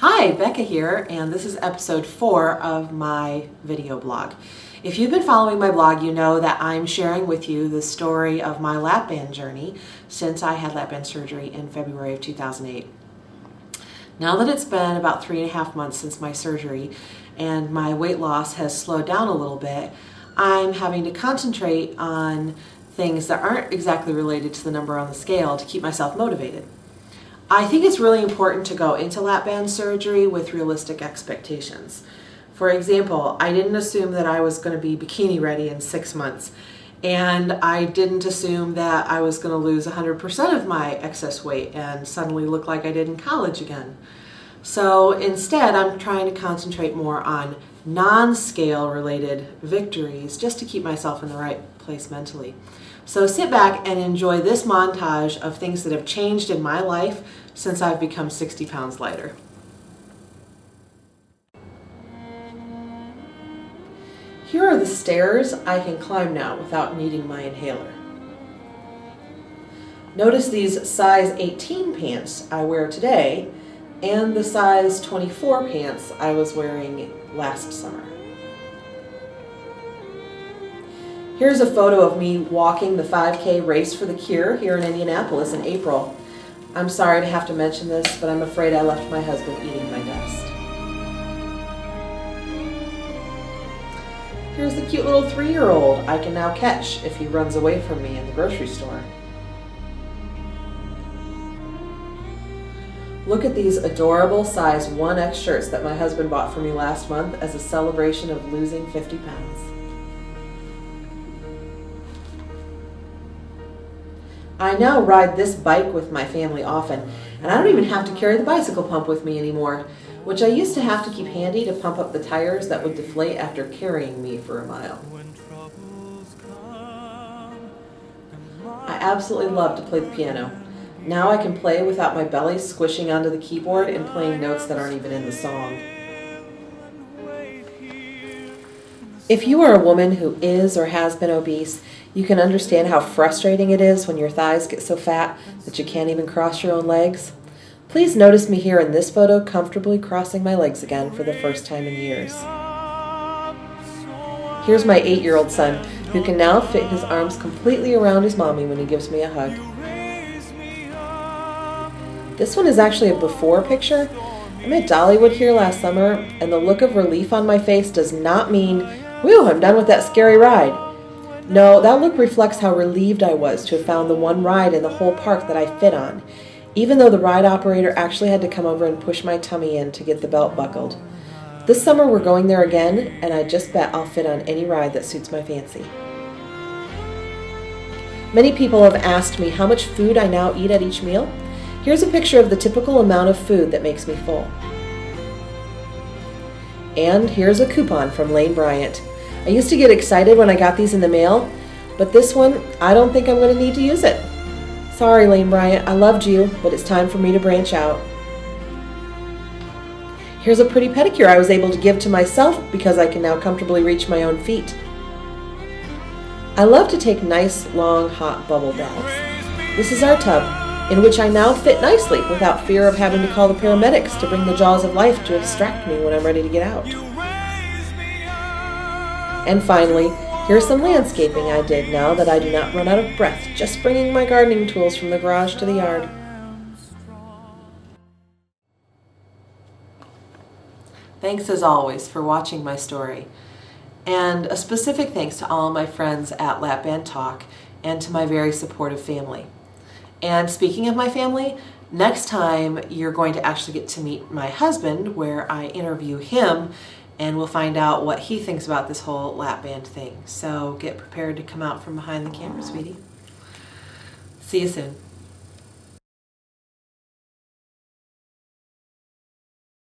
Hi, Becca here, and this is episode 4 of my video blog. If you've been following my blog, you know that I'm sharing with you the story of my lap band journey since I had lap band surgery in February of 2008. Now that it's been about 3.5 months since my surgery and my weight loss has slowed down a little bit, I'm having to concentrate on things that aren't exactly related to the number on the scale to keep myself motivated. I think it's really important to go into lap band surgery with realistic expectations. For example, I didn't assume that I was going to be bikini ready in 6 months, and I didn't assume that I was going to lose 100% of my excess weight and suddenly look like I did in college again. So instead, I'm trying to concentrate more on non-scale related victories just to keep myself in the right place mentally. So sit back and enjoy this montage of things that have changed in my life since I've become 60 pounds lighter. Here are the stairs I can climb now without needing my inhaler. Notice these size 18 pants I wear today and the size 24 pants I was wearing last summer. Here's a photo of me walking the 5K Race for the Cure here in Indianapolis in April. I'm sorry to have to mention this, but I'm afraid I left my husband eating my dust. Here's the cute little 3-year-old I can now catch if he runs away from me in the grocery store. Look at these adorable size 1X shirts that my husband bought for me last month as a celebration of losing 50 pounds. I now ride this bike with my family often, and I don't even have to carry the bicycle pump with me anymore, which I used to have to keep handy to pump up the tires that would deflate after carrying me for a mile. I absolutely love to play the piano. Now I can play without my belly squishing onto the keyboard and playing notes that aren't even in the song. If you are a woman who is or has been obese, you can understand how frustrating it is when your thighs get so fat that you can't even cross your own legs. Please notice me here in this photo comfortably crossing my legs again for the first time in years. Here's my 8-year-old son, who can now fit his arms completely around his mommy when he gives me a hug. This one is actually a before picture. I'm at Dollywood here last summer, and the look of relief on my face does not mean, whew, I'm done with that scary ride. No, that look reflects how relieved I was to have found the one ride in the whole park that I fit on, even though the ride operator actually had to come over and push my tummy in to get the belt buckled. This summer we're going there again, and I just bet I'll fit on any ride that suits my fancy. Many people have asked me how much food I now eat at each meal. Here's a picture of the typical amount of food that makes me full. And here's a coupon from Lane Bryant. I used to get excited when I got these in the mail, but this one, I don't think I'm going to need to use it. Sorry, Lane Bryant, I loved you, but it's time for me to branch out. Here's a pretty pedicure I was able to give to myself because I can now comfortably reach my own feet. I love to take nice, long, hot bubble baths. This is our tub, in which I now fit nicely without fear of having to call the paramedics to bring the jaws of life to extract me when I'm ready to get out. And finally, here's some landscaping I did now that I do not run out of breath just bringing my gardening tools from the garage to the yard. Thanks as always for watching my story. And a specific thanks to all my friends at Lap Band Talk and to my very supportive family. And speaking of my family, next time you're going to actually get to meet my husband, where I interview him and we'll find out what he thinks about this whole lap band thing. So get prepared to come out from behind the camera, sweetie. See you soon.